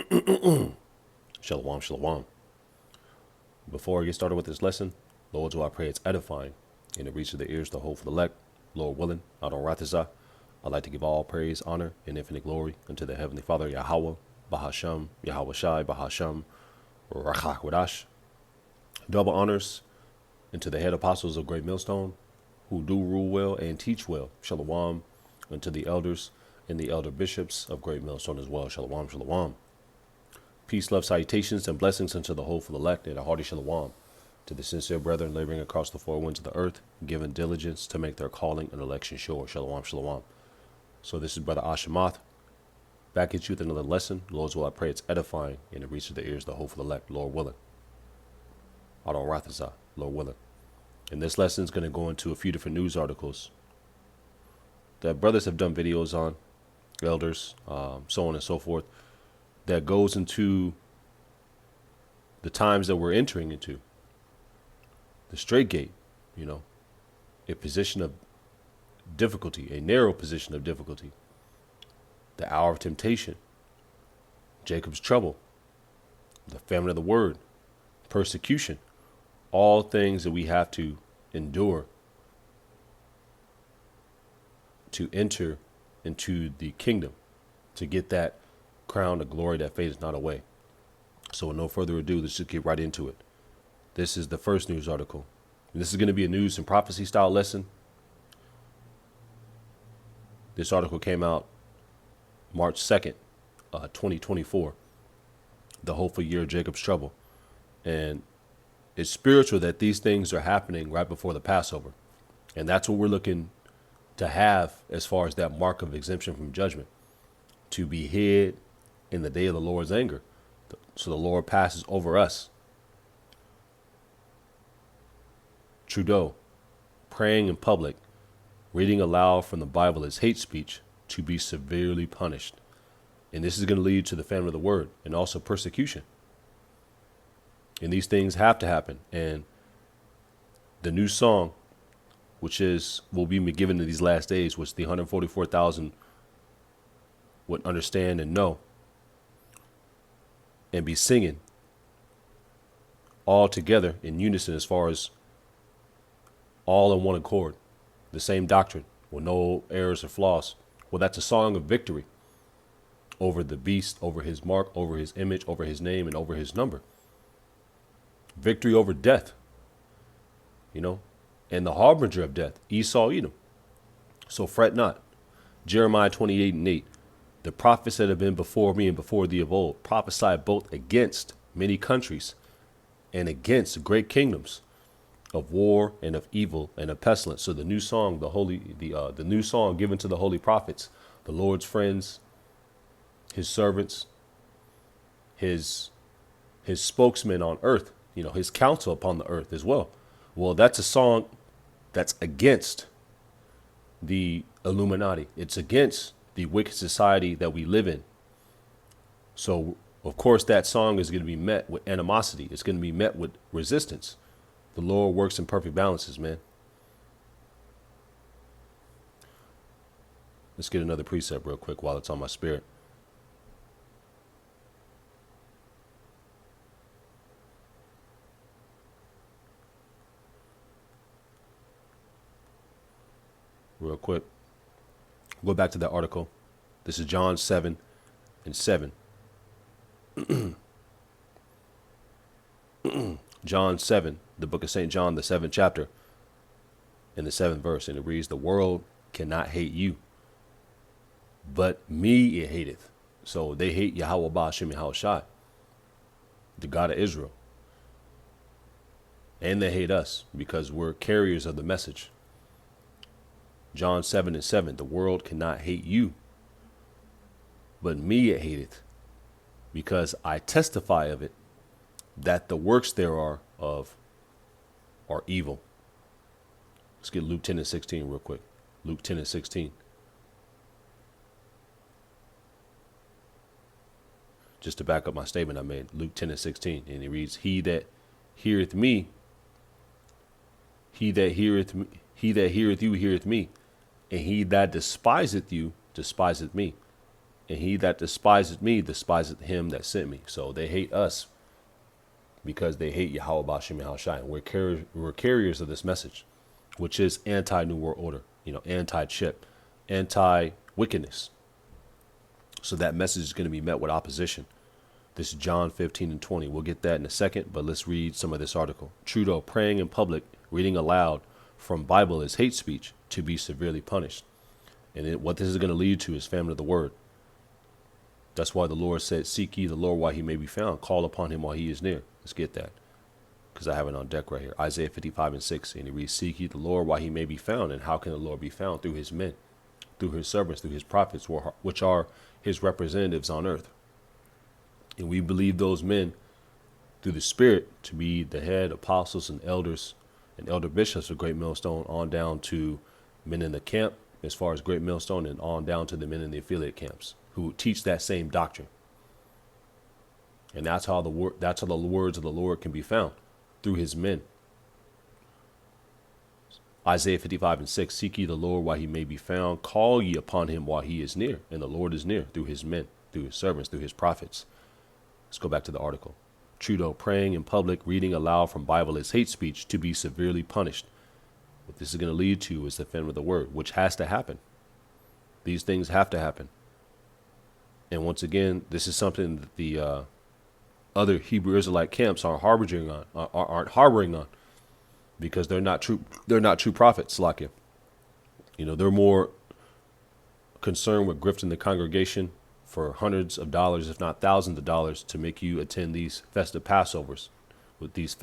Shalom, shalom. Before I get started with this lesson, Lord, do I pray it's edifying and it reaches the ears to hold for the elect. Lord willing, out on Rathazah, I'd like to give all praise, honor, and infinite glory unto the Heavenly Father, Yahweh, Bahasham, Yahweh Shai, Bahasham, Rachak Wadash. Double honors unto the head apostles of Great Millstone, who do rule well and teach well. Shalom unto the elders and the elder bishops of Great Millstone as well. Shalom, shalom. Peace, love, salutations, and blessings unto the whole elect and a hearty shalom to the sincere brethren laboring across the four winds of the earth, giving diligence to make their calling and election sure. Shalom, shalom. So this is Brother Ashimoth, back at you with another lesson. Lord's will, I pray it's edifying and it reaches the ears of the whole elect, Lord willing. Adon Rathazah, Lord willing. And this lesson is going to go into a few different news articles that brothers have done videos on, elders, so on and so forth, that goes into the times that we're entering into. The straight gate, a position of difficulty, a narrow position of difficulty. The hour of temptation, Jacob's trouble, the famine of the word, persecution, all things that we have to endure to enter into the kingdom, to get that crown of glory that fades not away. So with no further ado, let's just get right into it. This is the first news article. And this is going to be a news and prophecy style lesson. This article came out March 2nd, 2024. The hopeful year of Jacob's trouble. And it's spiritual that these things are happening right before the Passover. And that's what we're looking to have as far as that mark of exemption from judgment. To be hid in the day of the Lord's anger. So the Lord passes over us. Trudeau, praying in public, reading aloud from the Bible is hate speech to be severely punished. And this is going to lead to the famine of the word and also persecution. And these things have to happen. And the new song, which will be given in these last days, which the 144,000 would understand and know and be singing all together in unison as far as all in one accord, the same doctrine with no errors or flaws. Well, that's a song of victory over the beast, over his mark, over his image, over his name, and over his number. Victory over death, and the harbinger of death, Esau, Edom. So fret not. Jeremiah 28:8. The prophets that have been before me and before thee of old prophesied both against many countries and against great kingdoms of war and of evil and of pestilence. So the new song, the new song given to the holy prophets, the Lord's friends, his servants, his spokesman on earth, his counsel upon the earth as well. Well, that's a song that's against the Illuminati. It's against the wicked society that we live in. So, of course, that song is going to be met with animosity. It's going to be met with resistance. The Lord works in perfect balances, man. Let's get another precept real quick while it's on my spirit. Real quick. Go back to that article. This is John 7:7. John 7, the book of St. John, the 7th chapter, in the 7th verse. And it reads, the world cannot hate you, but me it hateth. So they hate Yahweh Ba'ashem Yahweh Shai, the God of Israel. And they hate us because we're carriers of the message. John 7:7, the world cannot hate you, but me it hateth, because I testify of it, that the works thereof are evil. Let's get Luke 10:16 real quick. Luke 10:16. Just to back up my statement I made, Luke 10:16, and it reads, he that heareth you heareth me, and he that despiseth you despiseth me. And he that despiseth me despiseth him that sent me. So they hate us because they hate Yahweh Bashim Yahushai. We're carriers of this message, which is anti-New World Order, anti-chip, anti-wickedness. So that message is going to be met with opposition. This is John 15:20. We'll get that in a second, but let's read some of this article. Trudeau praying in public, reading aloud from Bible is hate speech to be severely punished. And what this is going to lead to is famine of the word. That's why the Lord said, seek ye the Lord while he may be found. Call upon him while he is near. Let's get that, because I have it on deck right here. Isaiah 55:6. And it reads, seek ye the Lord while he may be found. And how can the Lord be found? Through his men, through his servants, through his prophets, which are his representatives on earth. And we believe those men through the Spirit to be the head apostles and elders and elder bishops of Great Millstone, on down to men in the camp as far as Great Millstone, and on down to the men in the affiliate camps who teach that same doctrine. And that's how the words of the Lord can be found, through his men. Isaiah 55:6. Seek ye the Lord while he may be found. Call ye upon him while he is near. And the Lord is near through his men, through his servants, through his prophets. Let's go back to the article. Trudeau praying in public, reading aloud from Bible is hate speech to be severely punished. What this is going to lead to is the famine of the word, which has to happen. These things have to happen. And once again, this is something that the other Hebrew Israelite camps aren't harboring on, because they're not true. They're not true prophets, like it. They're more concerned with grifting the congregation for hundreds of dollars, if not thousands of dollars, to make you attend these festive Passovers with these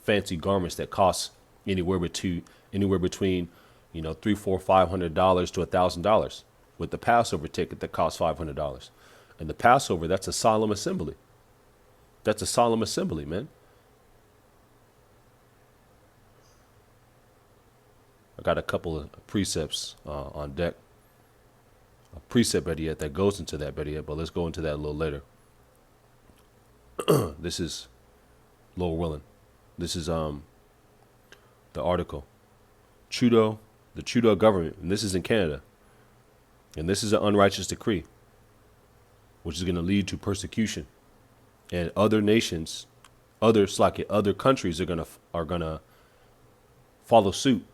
fancy garments that cost anywhere between $300, $400, $500 to $1,000, with the Passover ticket that costs $500. And the Passover, that's a solemn assembly. That's a solemn assembly, man. I got a couple of precepts on deck. A precept, better yet, that goes into that, better yet, but let's go into that a little later. This is Lord willing. This is the article. The Trudeau government, and this is in Canada, and this is an unrighteous decree, which is going to lead to persecution, and other nations, other countries are gonna follow suit.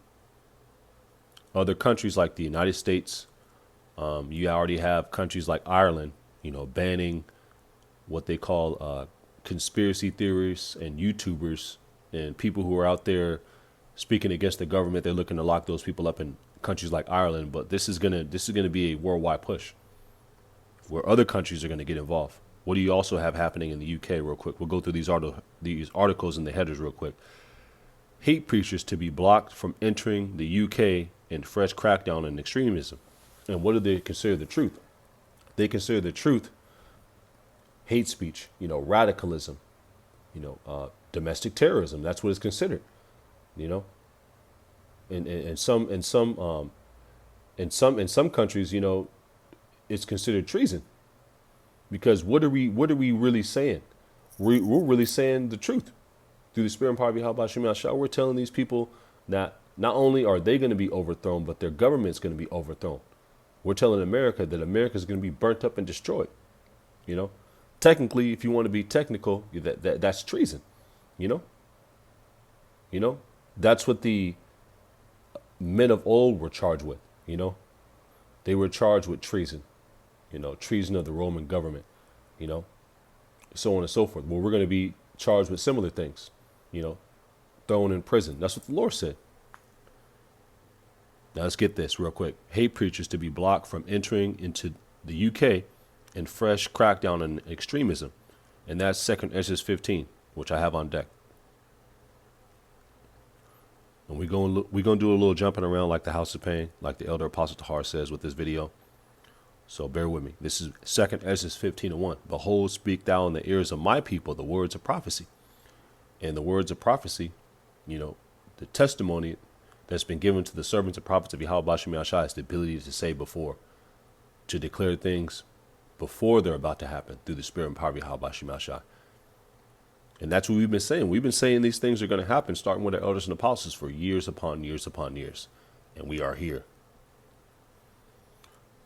Other countries like the United States. You already have countries like Ireland, banning what they call conspiracy theorists and YouTubers and people who are out there speaking against the government. They're looking to lock those people up in countries like Ireland. But this is gonna be a worldwide push where other countries are going to get involved. What do you also have happening in the UK real quick? We'll go through these articles and the headers real quick. Hate preachers to be blocked from entering the UK in fresh crackdown on extremism. And what do they consider the truth? They consider the truth hate speech, radicalism, domestic terrorism. That's what it's considered, In some countries, it's considered treason. Because what are we really saying? We're really saying the truth through the Spirit and power of Yahweh Shem Yahshua. We're telling these people that not only are they going to be overthrown, but their government's going to be overthrown. We're telling America that America is going to be burnt up and destroyed. Technically, if you want to be technical, that's treason. That's what the men of old were charged with. They were charged with treason. Treason of the Roman government. So on and so forth. Well, we're going to be charged with similar things. Thrown in prison. That's what the Lord said. Now let's get this real quick. Hate preachers to be blocked from entering into the UK in fresh crackdown on extremism. And that's 2 Ezra 15, which I have on deck. And we're going to do a little jumping around like the House of Pain, like the Elder Apostle Tahar says with this video. So bear with me. This is 2 Ezra 15:1. Behold, speak thou in the ears of my people the words of prophecy. And the words of prophecy, the testimony that's been given to the servants and prophets of Yahweh Bashim Yahshua is the ability to say before, to declare things before they're about to happen through the Spirit and power of Yahweh Bashim Yahshua. And that's what we've been saying. We've been saying these things are going to happen, starting with our elders and apostles for years upon years upon years. And we are here.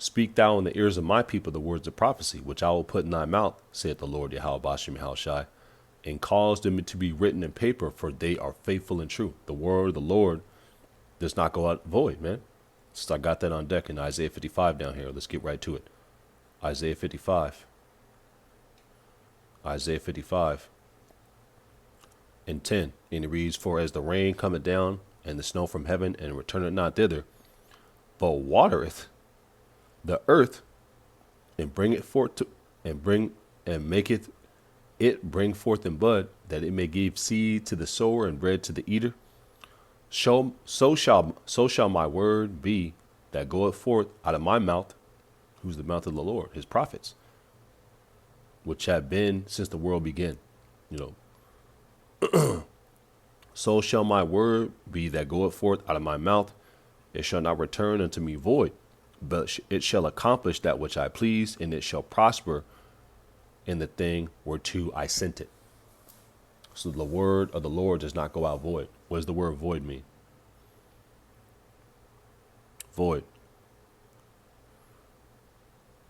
Speak thou in the ears of my people the words of prophecy, which I will put in thy mouth, saith the Lord Yahweh Bashim Yahushai, and cause them to be written in paper, for they are faithful and true. The word of the Lord does not go out void, man. So I got that on deck in Isaiah 55 down here. Let's get right to it. Isaiah 55. Isaiah 55 and 10. And it reads, For as the rain cometh down, and the snow from heaven, and returneth not thither, but watereth the earth, and bringeth forth to, and maketh it bring forth in bud, that it may give seed to the sower and bread to the eater. So shall my word be that goeth forth out of my mouth, who's the mouth of the Lord, his prophets, which have been since the world began. So shall my word be that goeth forth out of my mouth. It shall not return unto me void, but it shall accomplish that which I please, and it shall prosper in the thing whereto I sent it. So the word of the Lord does not go out void. What does the word void mean? Void.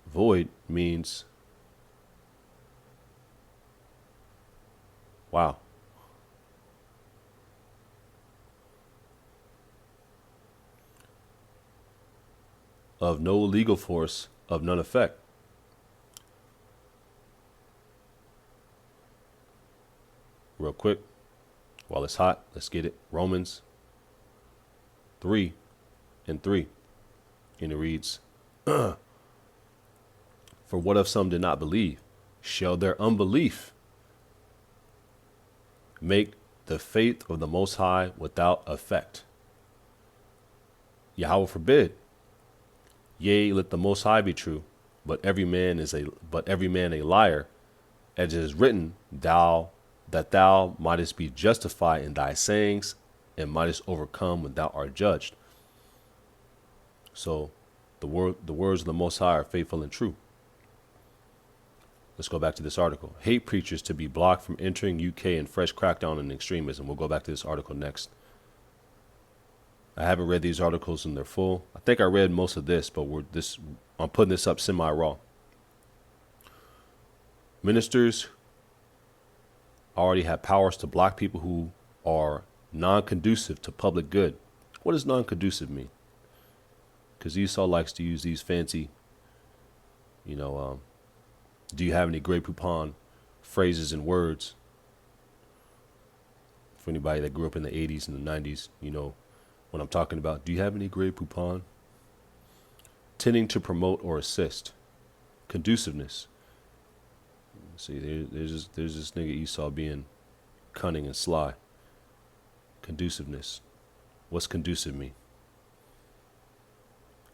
Void means, wow. Of no legal force, of none effect. Real quick, while it's hot, let's get it. Romans 3 and 3. And it reads, For what if some did not believe? Shall their unbelief make the faith of the Most High without effect? Yahweh forbid. Yea, let the Most High be true, but every man a liar, as it is written, that thou mightest be justified in thy sayings, and mightest overcome when thou art judged. So the words of the Most High are faithful and true. Let's go back to this article. Hate preachers to be blocked from entering UK and fresh crackdown on extremism. We'll go back to this article next. I haven't read these articles in their full. I think I read most of this, but I'm putting this up semi-raw. Ministers already have powers to block people who are non-conducive to public good. What does non-conducive mean? Because Esau likes to use these fancy, do you have any Grey Poupon phrases and words? For anybody that grew up in the 80s and the 90s, what I'm talking about. Do you have any Grey Poupon? Tending to promote or assist. Conduciveness. See, there's this nigga Esau being cunning and sly. Conduciveness. What's conducive mean?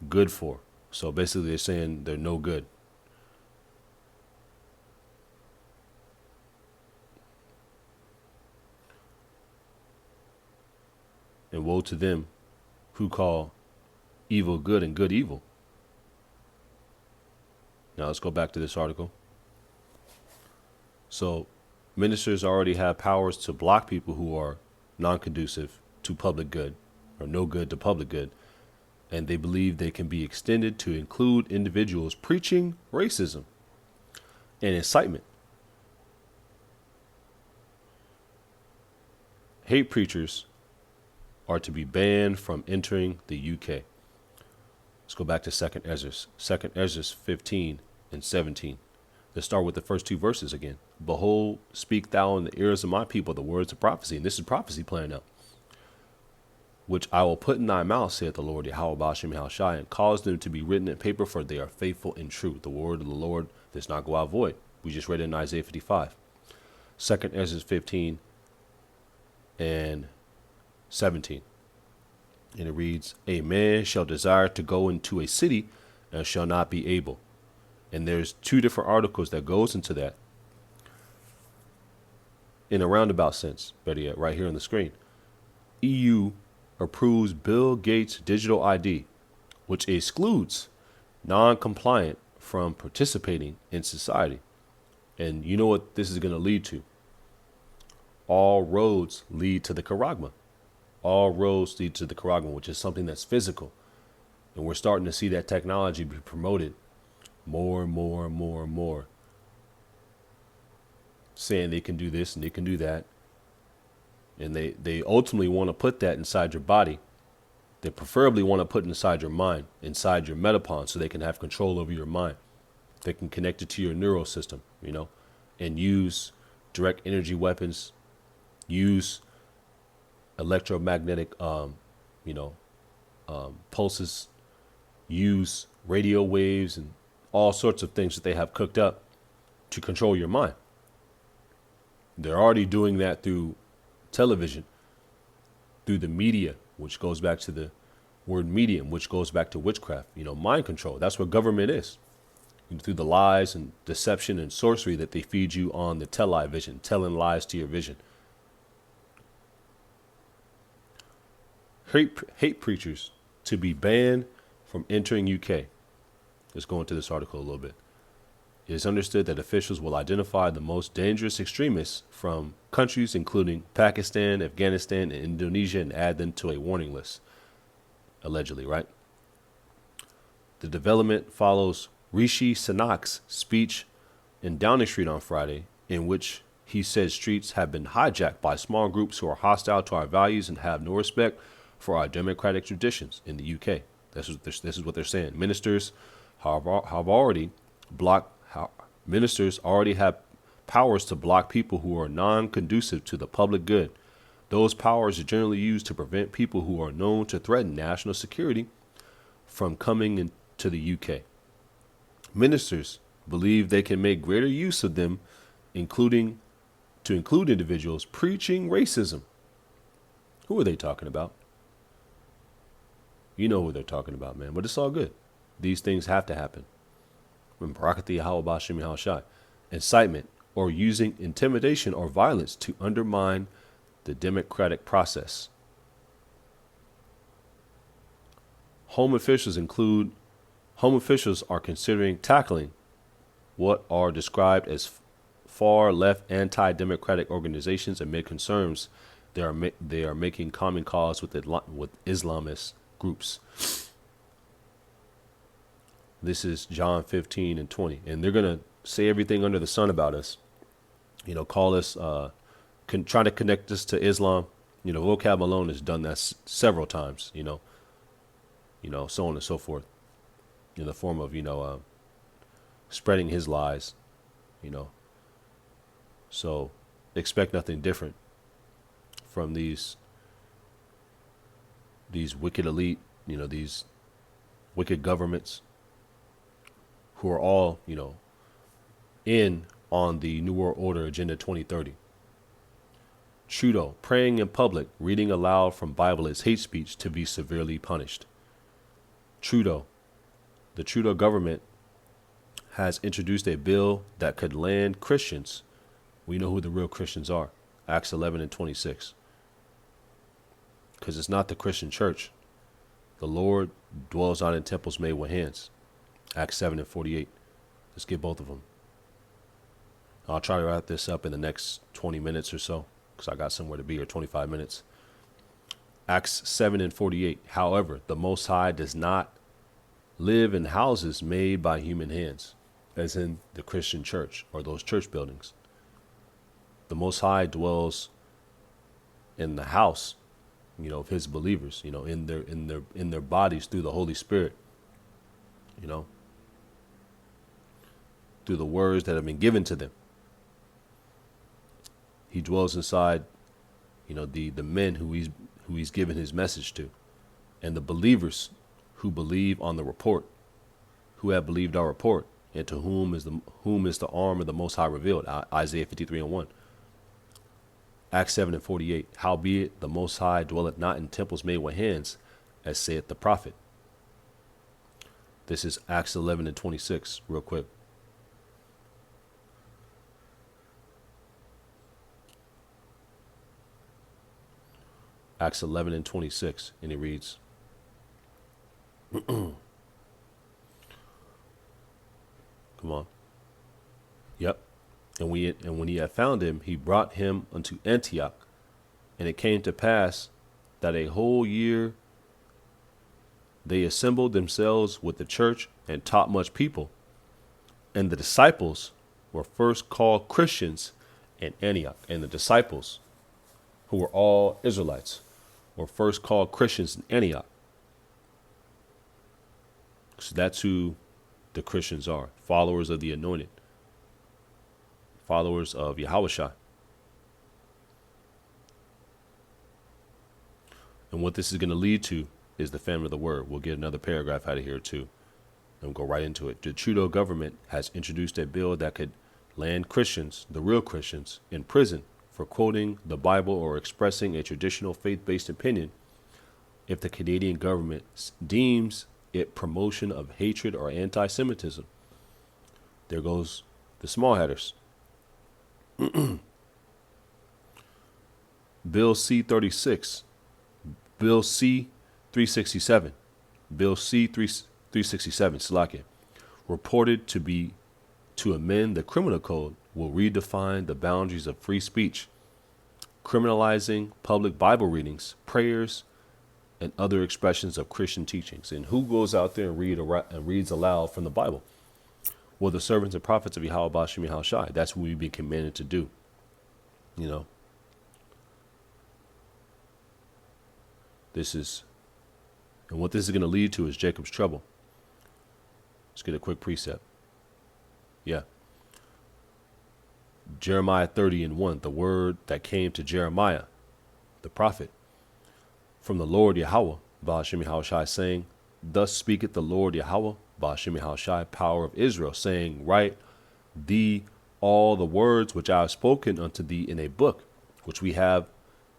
Good for. So basically they're saying they're no good. And woe to them who call evil good and good evil. Now let's go back to this article. So ministers already have powers to block people who are non-conducive to public good, or no good to public good. And they believe they can be extended to include individuals preaching racism and incitement. Hate preachers are to be banned from entering the UK. Let's go back to 2nd Ezra 15 and 17. Let's start with the first two verses again. Behold, speak thou in the ears of my people the words of prophecy. And this is prophecy playing out. Which I will put in thy mouth, saith the Lord Yahweh Bashim Yahushai, and cause them to be written in paper, for they are faithful and true. The word of the Lord does not go out void. We just read it in Isaiah 55. 2nd Ezra 15 and 17. And it reads, A man shall desire to go into a city and shall not be able. And there's two different articles that goes into that in a roundabout sense, better yet, right here on the screen. EU approves Bill Gates' digital ID, which excludes non-compliant from participating in society. And you know what this is going to lead to? All roads lead to the charagma. All roads lead to the charagma, which is something that's physical. And we're starting to see that technology be promoted more and more and more and more, saying they can do this and they can do that. And they ultimately want to put that inside your body. They preferably want to put it inside your mind, inside your metapon, so they can have control over your mind. They can connect it to your neural system, and use direct energy weapons, use electromagnetic, pulses, use radio waves and all sorts of things that they have cooked up to control your mind. They're already doing that through television, through the media, which goes back to the word medium, which goes back to witchcraft, mind control. That's what government is. Through the lies and deception and sorcery that they feed you on the television, telling lies to your vision. Hate preachers to be banned from entering UK. Let's go into this article a little bit. It is understood that officials will identify the most dangerous extremists from countries including Pakistan, Afghanistan, and Indonesia and add them to a warning list. Allegedly, right? The development follows Rishi Sunak's speech in Downing Street on Friday, in which he said streets have been hijacked by small groups who are hostile to our values and have no respect for our democratic traditions in the UK. This is what they're saying. Ministers already have powers to block people who are non-conducive to the public good. Those powers are generally used to prevent people who are known to threaten national security from coming into the UK. Ministers believe they can make greater use of them, include individuals preaching racism. Who are they talking about? You know who they're talking about, man. But it's all good. These things have to happen. Incitement or using intimidation or violence to undermine the democratic process. Home officials are considering tackling what are described as far left anti-democratic organizations amid concerns they are making common cause with Islamist groups. This is John 15 and 20. And they're going to say everything under the sun about us. Call us, try to connect us to Islam. Vocab alone has done that several times, so on and so forth, in the form of, spreading his lies, So expect nothing different from these wicked elite, these wicked governments who are all, in on the New World Order Agenda 2030. Trudeau, praying in public, reading aloud from Bible as hate speech to be severely punished. The Trudeau government has introduced a bill that could land Christians. We know who the real Christians are. Acts 11 and 26. Because it's not the Christian church. The Lord dwells not in temples made with hands. Acts 7 and 48. Let's get both of them. I'll try to wrap this up in the next 20 minutes or so, because I got somewhere to be, or 25 minutes. Acts 7 and 48. However, the Most High does not live in houses made by human hands, as in the Christian church or those church buildings. The Most High dwells in the house, of his believers, in their bodies through the Holy Spirit, through the words that have been given to them. He dwells inside, the men who he's given his message to, and the believers who believe on the report, who have believed our report, and to whom is the arm of the Most High revealed. Isaiah 53 and 1. Acts 7 and 48. Howbeit the Most High dwelleth not in temples made with hands, as saith the prophet. This is Acts 11 and 26, real quick. Acts 11 and 26, and it reads, come on. Yep. And when he had found him, he brought him unto Antioch. And it came to pass that a whole year They assembled themselves with the church and taught much people. And the disciples were first called Christians in Antioch. And the disciples, who were all Israelites, were first called Christians in Antioch. So that's who the Christians are. Followers of the anointed. Followers of Yahushua. And what this is going to lead to is the famine of the word. We'll get another paragraph out of here too. And we'll go right into it. The Trudeau government has introduced a bill that could land Christians, the real Christians, in prison for quoting the Bible or expressing a traditional faith-based opinion if the Canadian government deems it promotion of hatred or anti-Semitism. There goes the small headers. Bill C-36, Bill C-367, Bill C-367, Slovakia, reported to amend the criminal code will redefine the boundaries of free speech, criminalizing public Bible readings, prayers, and other expressions of Christian teachings. And who goes out there and reads aloud from the Bible? Well, the servants and prophets of Yahweh Bashim Yahushai. That's what we've been commanded to do. You know, and what this is going to lead to is Jacob's trouble. Let's get a quick precept. Yeah. Jeremiah 30:1, the word that came to Jeremiah, the prophet, from the Lord Yahweh, Ba'ashim Yahushai, saying, thus speaketh the Lord Yahweh, Ba'ashim Yahushai, power of Israel, saying, write thee all the words which I have spoken unto thee in a book, which we have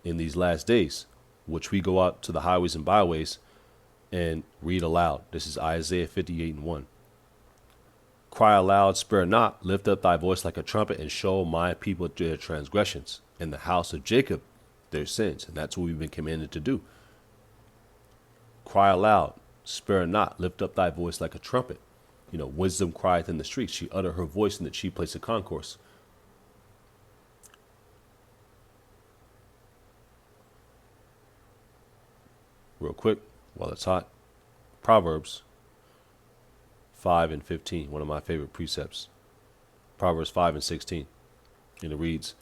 in these last days, which we go out to the highways and byways and read aloud. This is Isaiah 58:1. Cry aloud, spare not, lift up thy voice like a trumpet, and show my people their transgressions, and the house of Jacob their sins. And that's what we've been commanded to do. Cry aloud, spare not, lift up thy voice like a trumpet. You know, wisdom crieth in the streets. She uttered her voice in the chief place of concourse. Real quick, while it's hot, Proverbs 5:15, one of my favorite precepts. Proverbs 5:16, and it reads,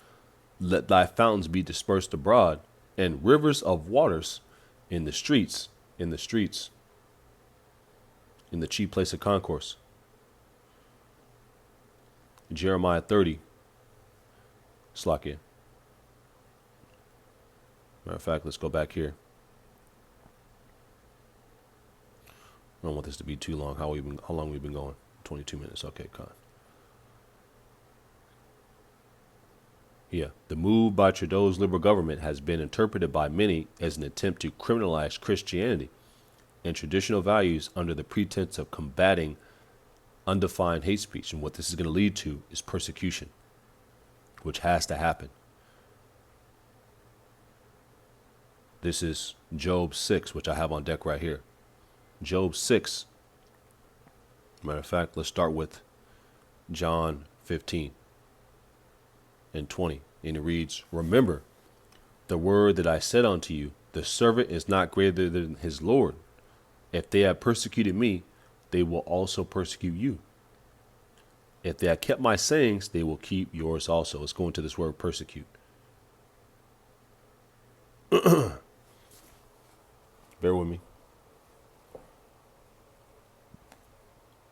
let thy fountains be dispersed abroad, and rivers of waters in the streets, in the chief place of concourse. Jeremiah 30, Slakia. Matter of fact, let's go back here. I don't want this to be too long. How long we've been going? 22 minutes. Okay, Con. Yeah, the move by Trudeau's Liberal government has been interpreted by many as an attempt to criminalize Christianity and traditional values under the pretense of combating undefined hate speech. And what this is going to lead to is persecution, which has to happen. This is Job 6, which I have on deck right here. Job 6. Matter of fact, let's start with John 15 and 20. And it reads, remember the word that I said unto you, the servant is not greater than his Lord. If they have persecuted me, they will also persecute you. If they have kept my sayings, they will keep yours also. Let's go into this word persecute. Bear with me.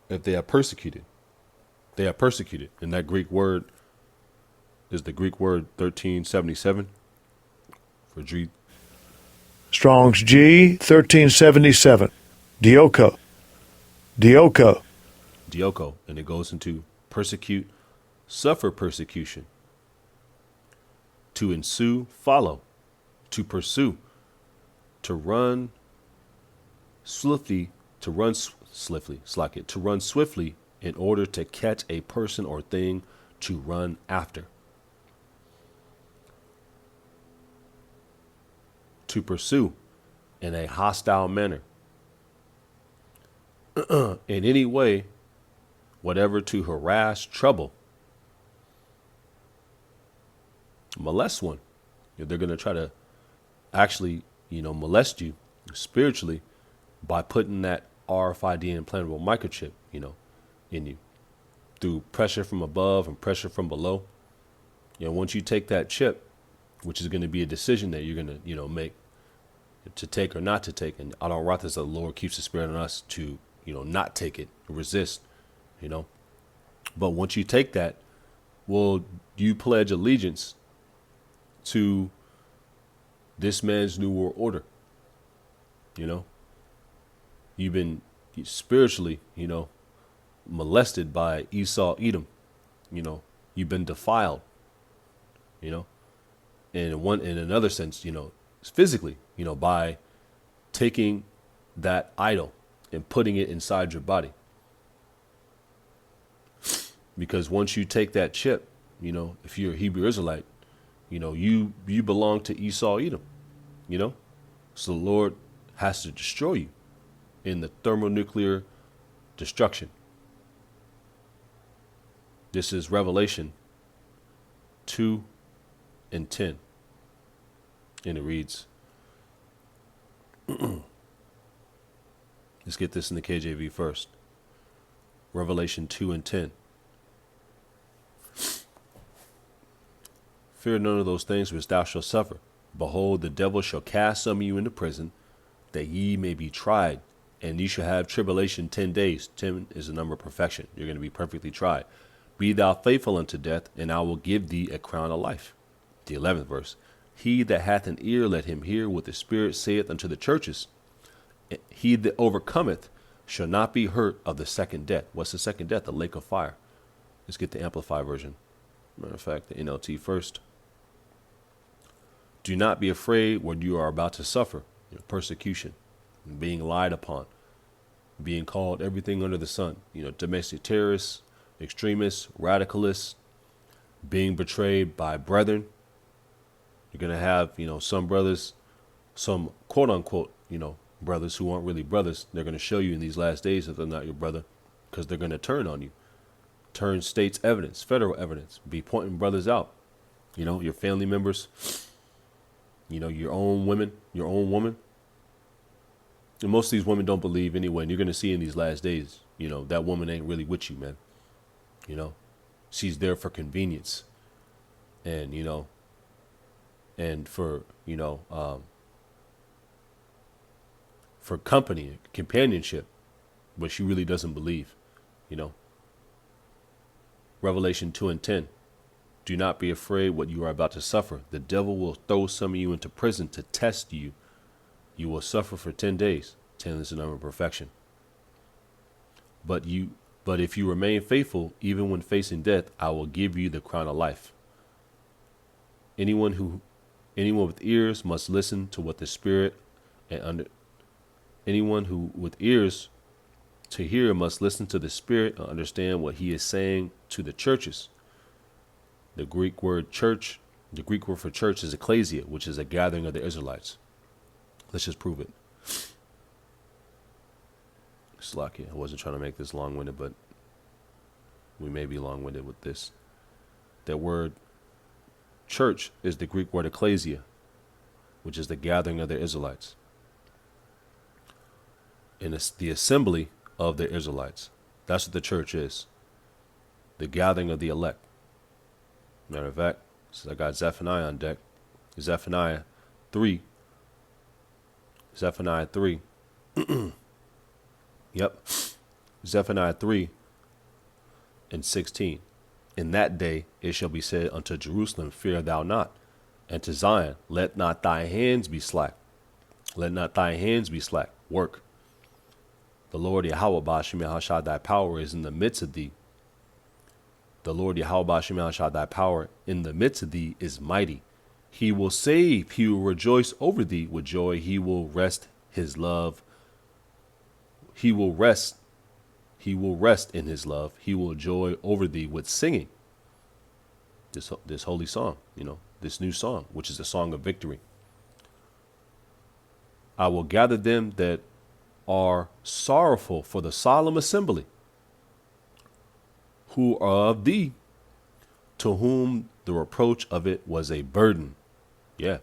If they are persecuted, they are persecuted. And that Greek word is the Greek word 1377 for G. Strong's G 1377. Dioko. Dioko. And it goes into persecute, suffer persecution. To ensue, follow. To pursue. To run swiftly, to run swiftly in order to catch a person or thing to run after. To pursue in a hostile manner. In any way, whatever, to harass, trouble. Molest one. They're going to try to actually, molest you spiritually by putting that RFID implantable microchip, in you through pressure from above and pressure from below. Once you take that chip, which is going to be a decision that you're going to, make to take or not to take. And Adon Rathas, the Lord keeps the spirit on us to, not take it, resist, But once you take that, will you pledge allegiance to this man's new world order? You've been spiritually, molested by Esau, Edom. You've been defiled, and in another sense, physically, by taking that idol and putting it inside your body. Because once you take that chip, if you're a Hebrew Israelite, you belong to Esau, Edom, so the Lord has to destroy you in the thermonuclear destruction. This is Revelation 2:10. And it reads, let's get this in the KJV first. Revelation 2:10. Fear none of those things which thou shalt suffer. Behold, the devil shall cast some of you into prison, that ye may be tried, and ye shall have tribulation 10 days. 10 is the number of perfection. You're going to be perfectly tried. Be thou faithful unto death, and I will give thee a crown of life. The 11th verse. He that hath an ear, let him hear what the Spirit saith unto the churches. He that overcometh shall not be hurt of the second death. What's the second death? The lake of fire. Let's get the Amplified version. Matter of fact, the NLT first. Do not be afraid what you are about to suffer. Persecution, being lied upon, being called everything under the sun. Domestic terrorists, extremists, radicalists, being betrayed by brethren. You're going to have, some brothers, some quote unquote, brothers who aren't really brothers. They're going to show you in these last days that they're not your brother, because they're going to turn on you, turn state's evidence, federal evidence, be pointing brothers out, your family members, your own women, your own woman. And most of these women don't believe anyway. And you're going to see in these last days, that woman ain't really with you, man. She's there for convenience and, and for company, companionship, but she really doesn't believe, Revelation 2:10. Do not be afraid what you are about to suffer. The devil will throw some of you into prison to test you. You will suffer for 10 days. 10 is the number of perfection. But if you remain faithful, even when facing death, I will give you the crown of life. Anyone with ears must listen to what the Spirit anyone who with ears to hear must listen to the Spirit and understand what he is saying to the churches. The Greek word for church is ecclesia, which is a gathering of the Israelites. Let's just prove it. Slacky, I wasn't trying to make this long-winded, but we may be long-winded with this. That word church is the Greek word ecclesia, which is the gathering of the Israelites. And it's the assembly of the Israelites. That's what the church is. The gathering of the elect. Matter of fact, since I got Zephaniah on deck, Zephaniah 3. Yep. Zephaniah 3:16. In that day it shall be said unto Jerusalem, fear thou not, and to Zion, let not thy hands be slack. Let not thy hands be slack. Work. The Lord Yahweh Ba'ashem Yahashad, thy power is in the midst of thee. The Lord Yahweh Ba'ashem Yahashad, thy power in the midst of thee is mighty. He will save. He will rejoice over thee with joy. He will rest his love. He will rest in his love. He will joy over thee with singing. This holy song, this new song, which is a song of victory. I will gather them that are sorrowful for the solemn assembly, who are of thee, to whom the reproach of it was a burden. Yeah.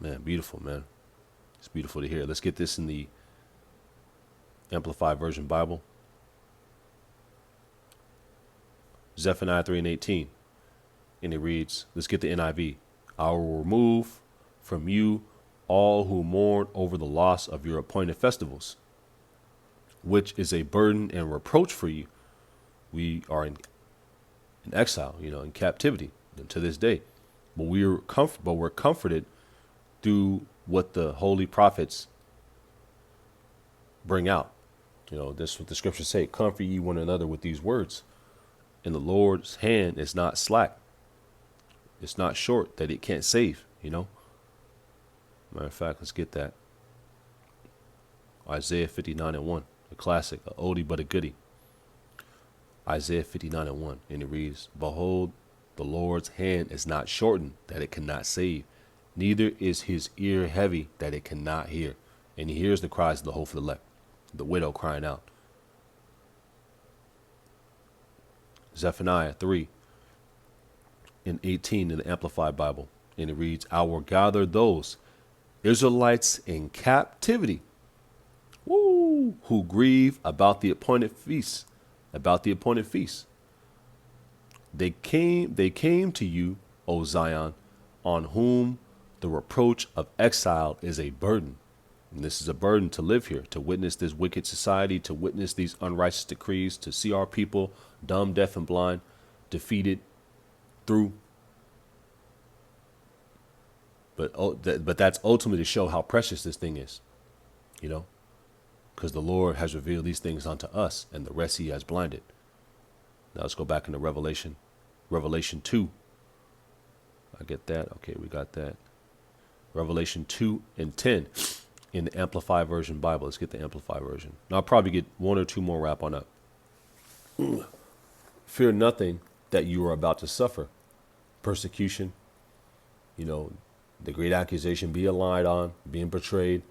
Man, beautiful, man. It's beautiful to hear. Let's get this in the Amplified Version Bible. Zephaniah 3 and 18. And it reads, let's get the NIV. I will remove from you all who mourn over the loss of your appointed festivals, which is a burden and reproach for you. We are in exile, in captivity to this day. But we're comforted through what the holy prophets bring out. This is what the scriptures say, comfort ye one another with these words. And the Lord's hand is not slack. It's not short that it can't save, Matter of fact, let's get that. Isaiah 59 and 1, a classic, a oldie but a goodie. Isaiah 59 and 1, and it reads, behold, the Lord's hand is not shortened that it cannot save, neither is his ear heavy that it cannot hear. And he hears the cries of the hopeful elect, the widow crying out. Zephaniah 3 and 18 in the Amplified Bible, and it reads, I will gather those Israelites in captivity, who grieve about the appointed feasts. They came to you, O Zion, on whom the reproach of exile is a burden. And this is a burden to live here, to witness this wicked society, to witness these unrighteous decrees, to see our people dumb, deaf, and blind, defeated through. But that's ultimately to show how precious this thing is, because the Lord has revealed these things unto us, and the rest he has blinded. Now let's go back into Revelation 2. I get that. Okay, we got that. Revelation 2 and 10 in the Amplified Version Bible. Let's get the Amplified Version. Now I'll probably get one or two more wrap on up. Fear nothing that you are about to suffer. Persecution, the great accusation, being lied on, being betrayed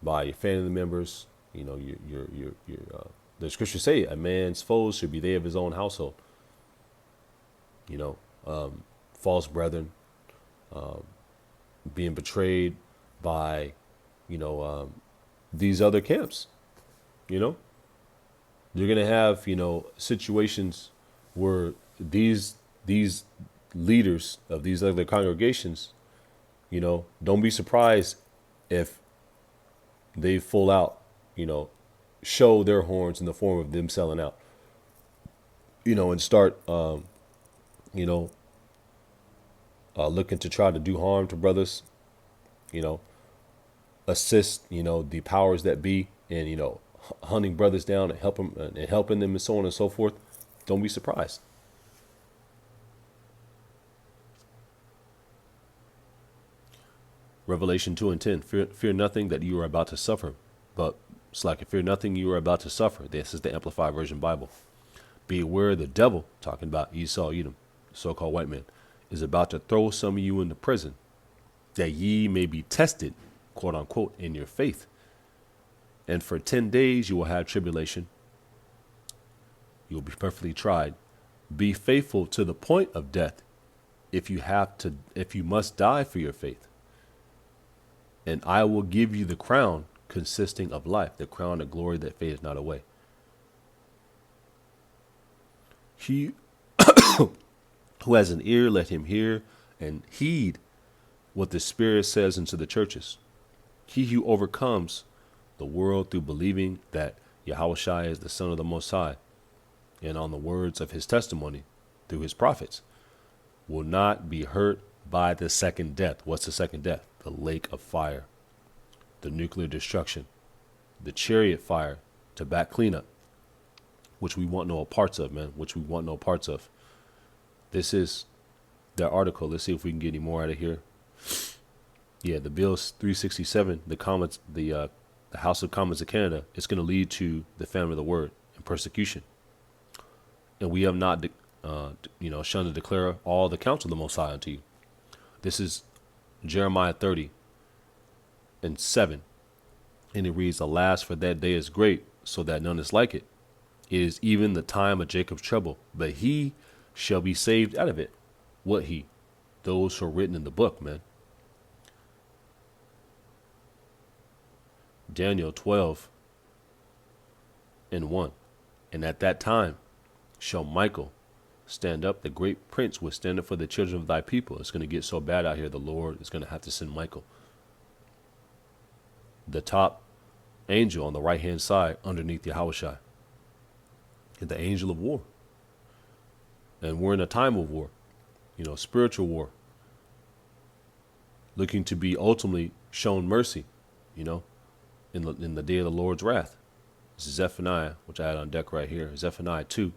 by your family members. The scriptures say a man's foes should be they of his own household. False brethren, being betrayed by, these other camps. You're going to have, situations where these leaders of these other congregations, don't be surprised if they full out, show their horns in the form of them selling out, and start, looking to try to do harm to brothers, assist, the powers that be, and, hunting brothers down and helping them and so on and so forth. Don't be surprised. Revelation 2 and 10, fear nothing that you are about to suffer, but fear nothing you are about to suffer. This is the Amplified Version Bible. Be aware the devil, talking about Esau, Edom, so-called white man, is about to throw some of you into prison, that ye may be tested, quote unquote, in your faith. And for 10 days you will have tribulation. You will be perfectly tried. Be faithful to the point of death, if you must die for your faith. And I will give you the crown consisting of life, the crown of glory that fadeth not away. He who has an ear, let him hear and heed what the Spirit says unto the churches. He who overcomes the world through believing that Yahushua is the Son of the Most High, and on the words of his testimony through his prophets, will not be hurt by the second death. What's the second death? The lake of fire, the nuclear destruction, the chariot fire, to back cleanup, which we want no parts of, man, which we want no parts of. This is their article. Let's see if we can get any more out of here. Yeah, the Bill's 367, the House of Commons of Canada, is going to lead to the famine of the word and persecution. And we have not, shunned to declare all the counsel of the Most High unto you. This is Jeremiah 30 and 7. And it reads, alas, for that day is great, so that none is like it. It is even the time of Jacob's trouble, but he shall be saved out of it. What he? Those who are written in the book, man. Daniel 12 and 1. And at that time shall Michael stand up, the great prince will stand up for the children of thy people. It's going to get so bad out here, the Lord is going to have to send Michael. The top angel on the right hand side underneath Yahushua. The angel of war. And we're in a time of war, spiritual war. Looking to be ultimately shown mercy, in the day of the Lord's wrath. This is Zephaniah, which I had on deck right here. Zephaniah 2.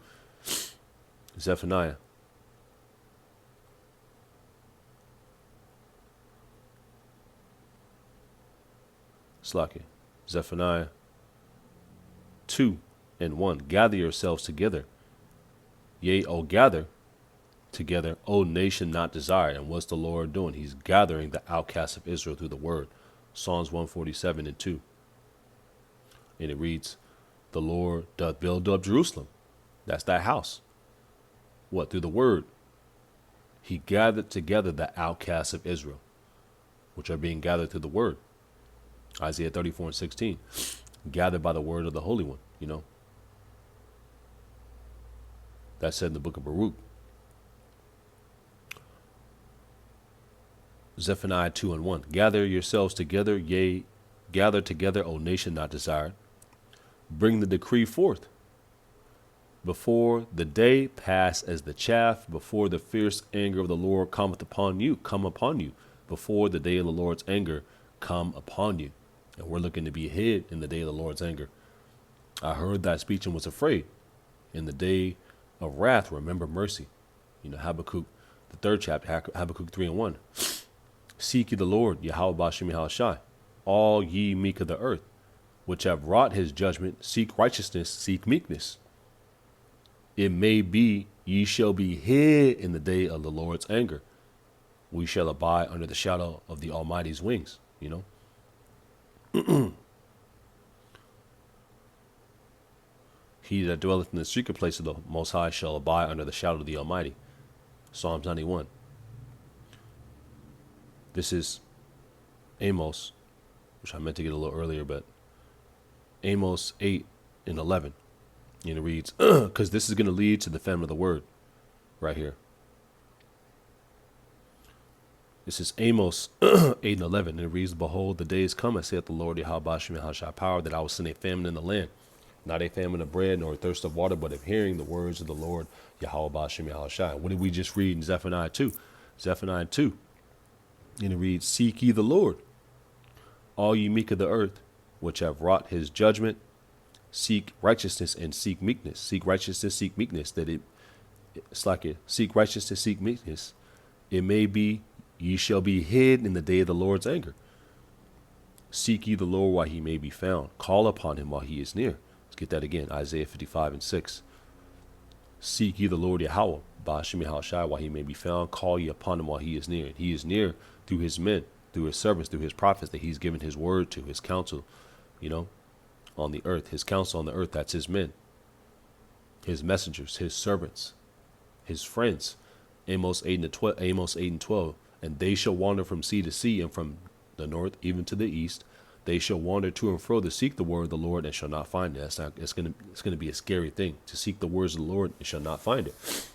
Zephaniah. Slack it. Zephaniah 2 and 1. Gather yourselves together. Yea, O gather together, O nation not desired. And what's the Lord doing? He's gathering the outcasts of Israel through the word. Psalms 147 and 2. And it reads, the Lord doth build up Jerusalem. That's that house. What? Through the word. He gathered together the outcasts of Israel, which are being gathered through the word. Isaiah 34 and 16. Gathered by the word of the Holy One, That's said in the book of Baruch. Zephaniah 2 and 1. Gather yourselves together, yea, gather together, O nation not desired. Bring the decree forth. Before the day pass as the chaff, before the fierce anger of the Lord come upon you. Before the day of the Lord's anger come upon you. And we're looking to be hid in the day of the Lord's anger. I heard thy speech and was afraid. In the day of wrath, remember mercy. Habakkuk, the 3rd chapter, Habakkuk 3 and 1. Seek ye the Lord, Yahweh Bashem Yahushai, all ye meek of the earth, which have wrought his judgment, seek righteousness, seek meekness. It may be ye shall be hid in the day of the Lord's anger. We shall abide under the shadow of the Almighty's wings, He that dwelleth in the secret place of the Most High shall abide under the shadow of the Almighty. Psalms 91. This is Amos, which I meant to get a little earlier, but Amos 8 and 11. And it reads, because this is going to lead to the famine of the word right here. This is Amos 8 and 11. And it reads, behold, the days come, saith the Lord, Yahweh Bashem Yahushua, power, that I will send a famine in the land. Not a famine of bread, nor a thirst of water, but of hearing the words of the Lord, Yahweh Bashem Yahushua. What did we just read in Zephaniah 2? Zephaniah 2. And it reads, seek ye the Lord, all ye meek of the earth, which have wrought his judgment, seek righteousness and seek meekness. Seek righteousness, seek meekness. Seek righteousness, seek meekness. It may be ye shall be hid in the day of the Lord's anger. Seek ye the Lord while he may be found. Call upon him while he is near. Let's get that again. Isaiah 55 and 6. Seek ye the Lord Yahweh, Bashem Yahushai, while he may be found. Call ye upon him while he is near. He is near through his men, through his servants, through his prophets that he's given his word to, his counsel, on the earth. His counsel on the earth, that's his men, his messengers, his servants, his friends. Amos 8 and 12. And they shall wander from sea to sea, and from the north even to the east. They shall wander to and fro to seek the word of the Lord, and shall not find it. It's going to be a scary thing to seek the words of the Lord and shall not find it.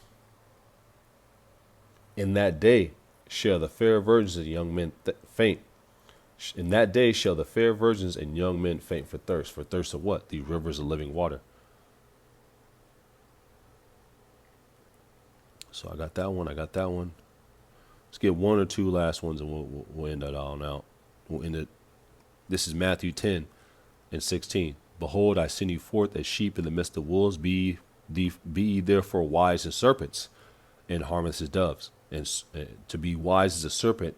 In that day shall the fair virgins and young men faint. In that day shall the fair virgins and young men faint for thirst. For thirst of what? The rivers of living water. So I got that one. Let's get one or two last ones, and we'll end that all out. We'll end it. This is Matthew 10 and 16. Behold, I send you forth as sheep in the midst of wolves. Be ye therefore wise as serpents, and harmless as doves. And to be wise as a serpent,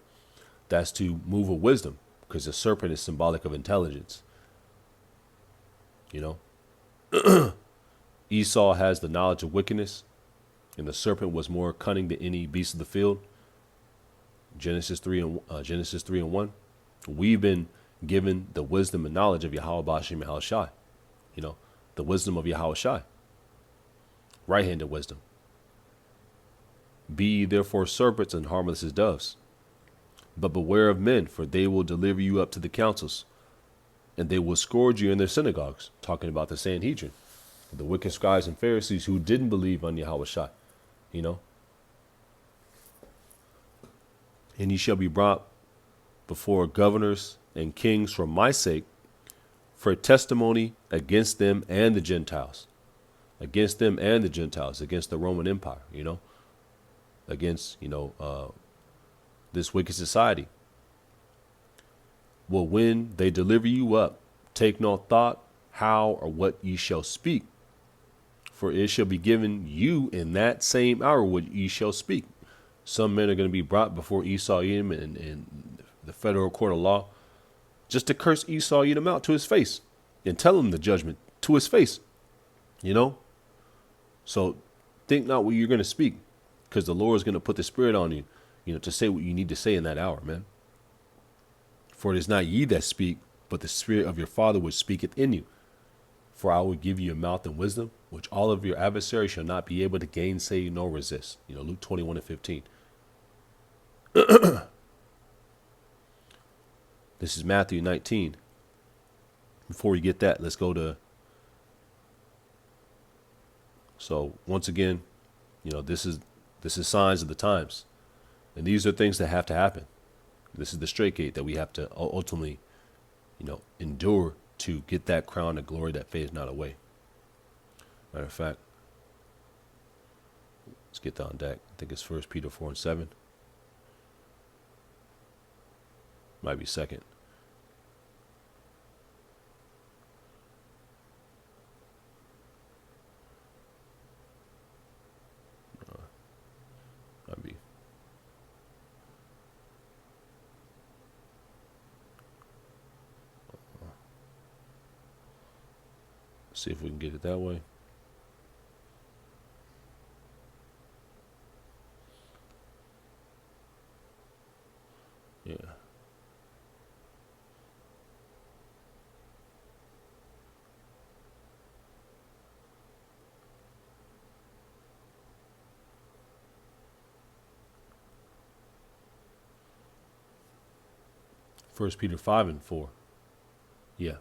that's to move with wisdom, because the serpent is symbolic of intelligence. Esau has the knowledge of wickedness, and the serpent was more cunning than any beast of the field. Genesis 3 and 1. We've been given the wisdom and knowledge of Yahweh Bashem Yahushai. The wisdom of Yahushai. Right-handed wisdom. Be ye therefore serpents and harmless as doves. But beware of men, for they will deliver you up to the councils, and they will scourge you in their synagogues. Talking about the Sanhedrin. The wicked scribes and Pharisees who didn't believe on Yahweh Shai, you know. And ye shall be brought before governors and kings for my sake, for testimony against them and the Gentiles. Against them and the Gentiles, against the Roman Empire, you know. Against, this wicked society. Well, when they deliver you up, take no thought how or what ye shall speak, for it shall be given you in that same hour what ye shall speak. Some men are going to be brought before Esau Edom and the federal court of law just to curse Esau Edom out to his face and tell him the judgment to his face, you know. So think not what you're going to speak, because the Lord is going to put the Spirit on you, to say what you need to say in that hour, man. For it is not ye that speak, but the Spirit of your Father which speaketh in you. For I will give you a mouth and wisdom, which all of your adversaries shall not be able to gainsay nor resist. Luke 21:15. This is Matthew 19. Before we get that, let's go to. So once again, this is signs of the times, and these are things that have to happen. This is the straight gate that we have to ultimately, endure to get that crown of glory that fades not away. Matter of fact, let's get on deck. I think it's 1 Peter 4:7. Might be 2nd. Might be. See if we can get it that way. Yeah. First Peter 5:4. Yeah.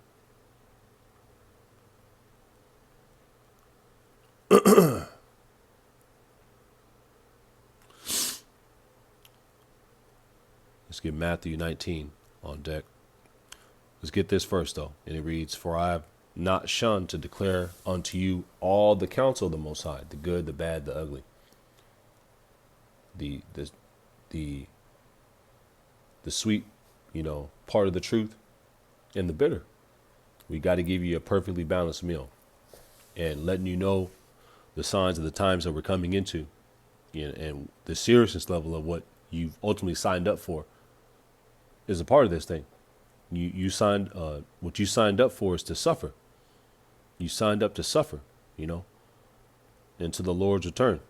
Let's get Matthew 19 on deck. Let's get this first, though. And it reads, For I have not shunned to declare unto you all the counsel of the Most High, the good, the bad, the ugly, the sweet, part of the truth, and the bitter. We got to give you a perfectly balanced meal, and letting you know the signs of the times that we're coming into, and the seriousness level of what you've ultimately signed up for is a part of this thing. You signed, what you signed up for is to suffer. You signed up to suffer, until the Lord's return.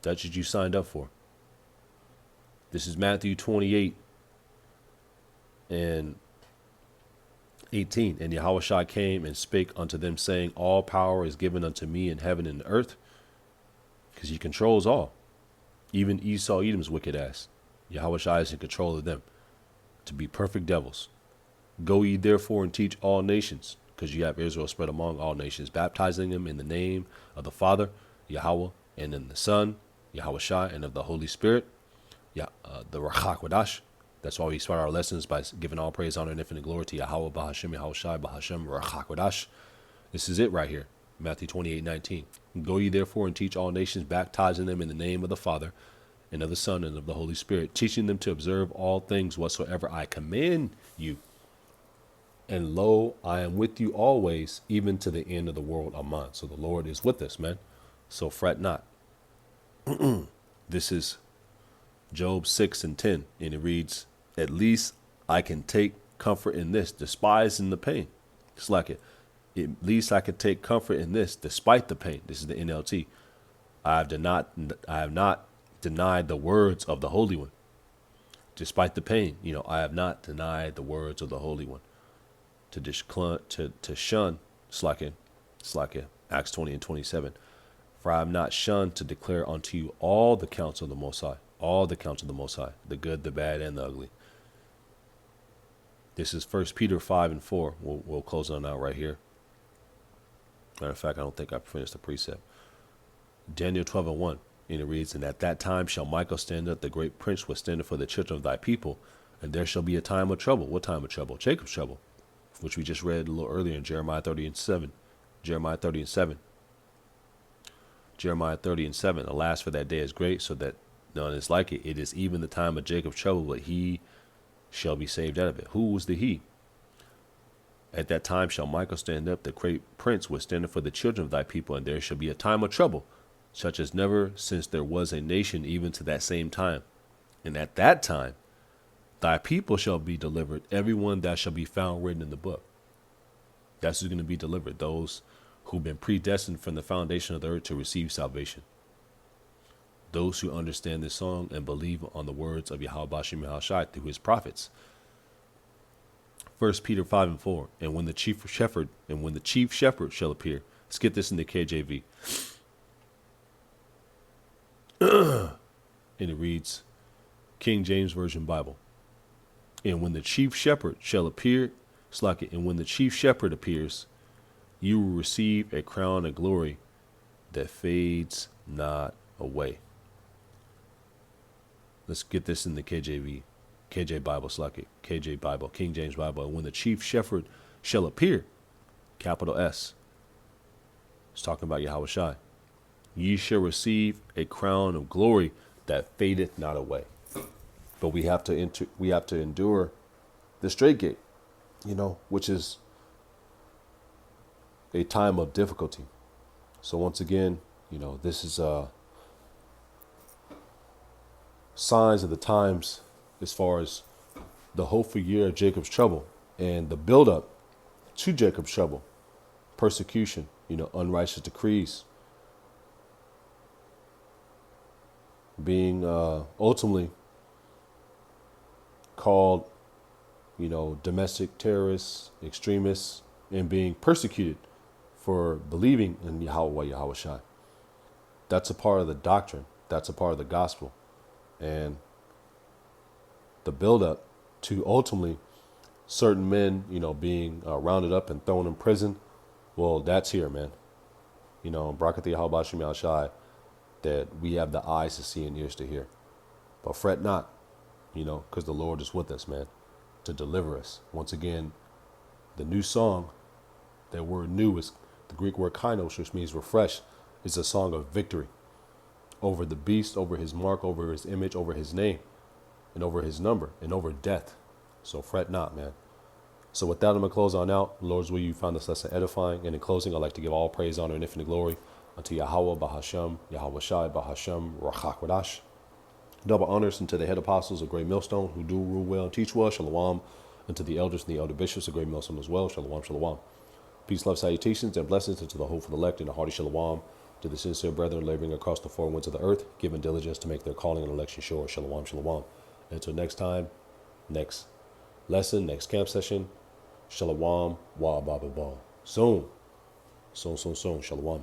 That's what you signed up for. This is Matthew 28 and 18. And Yahushua came and spake unto them, saying, All power is given unto me in heaven and earth, because he controls all, even Esau Edom's wicked ass. Yahushua is in control of them, to be perfect devils. Go ye therefore and teach all nations, because you have Israel spread among all nations, baptizing them in the name of the Father, Yahweh, and in the Son, Yahushua, and of the Holy Spirit, the Rachak Wadash. That's why we start our lessons by giving all praise, honor, and infinite glory to Yahweh, Bahashem, Yahushua, Bahashem, Rachak Wadash. This is it right here, Matthew 28:19. Go ye therefore and teach all nations, baptizing them in the name of the Father, and of the Son, and of the Holy Spirit, teaching them to observe all things whatsoever I command you. And lo, I am with you always, even to the end of the world. Amen. So the Lord is with us, man. So fret not. This is Job 6:10, and it reads, At least I can take comfort in this, despising the pain. It's like it. At least I can take comfort in this, despite the pain. This is the NLT. I have not denied the words of the Holy One, despite the pain. I have not denied the words of the Holy One. To shun, slacking, Acts 20:27. For I have not shunned to declare unto you all the counsel of the Most High, all the counsel of the Most High, the good, the bad, and the ugly. This is 1 Peter 5:4. We'll close on out right here. Matter of fact, I don't think I finished the precept. Daniel 12:1. And it reads, and at that time shall Michael stand up, the great prince was standing for the children of thy people, and there shall be a time of trouble. What time of trouble? Jacob's trouble, which we just read a little earlier in Jeremiah 30:7. Jeremiah 30:7. Jeremiah 30:7. Alas, for that day is great, so that none is like it. It is even the time of Jacob's trouble, but he shall be saved out of it. Who was the he? At that time shall Michael stand up, the great prince was standing for the children of thy people, and there shall be a time of trouble, such as never since there was a nation, even to that same time. And at that time thy people shall be delivered, everyone that shall be found written in the book. That's who's going to be delivered, those who've been predestined from the foundation of the earth to receive salvation. Those who understand this song and believe on the words of Yahweh Bashim Yahushai through his prophets. 1 Peter 5:4. And when the chief shepherd shall appear. Let's get this in the KJV. And it reads, King James Version Bible. And when the chief shepherd shall appear, and when the chief shepherd appears, you will receive a crown of glory that fades not away. Let's get this in the KJV, KJ Bible, KJ Bible, King James Bible. And when the chief shepherd shall appear, capital S, it's talking about Yahweh Shai, ye shall receive a crown of glory that fadeth not away. But we have to endure the straight gate, which is a time of difficulty. So once again, this is signs of the times as far as the hopeful year of Jacob's trouble and the buildup to Jacob's trouble, persecution, unrighteous decrees, being ultimately called, domestic terrorists, extremists, and being persecuted for believing in Yahweh Shai. That's a part of the doctrine. That's a part of the gospel. And the buildup to ultimately certain men, being rounded up and thrown in prison. Well, that's here, man. Barakat Yahweh Bashim Yahushai, that we have the eyes to see and ears to hear. But fret not, because the Lord is with us, man, to deliver us. Once again, the new song, that word new is the Greek word kainos, which means refresh, is a song of victory over the beast, over his mark, over his image, over his name, and over his number, and over death. So fret not, man. So with that, I'm going to close on out. Lord's will you find this lesson edifying. And in closing, I'd like to give all praise, honor, and infinite glory unto Yahweh Bahasham, Yahweh Shai Bahasham, Rachak Radash. Double honors unto the head apostles of Great Millstone, who do rule well and teach well. Shalom. And to the elders and the elder bishops of Great Millstone as well. Shalom, shalom. Peace, love, salutations, and blessings unto the hopeful elect and the hearty shalom. To the sincere brethren laboring across the four winds of the earth, giving diligence to make their calling and election sure. Shalom, shalom. Until next time, next lesson, next camp session. Shalom, wa ba ba ba. Soon. Shalom.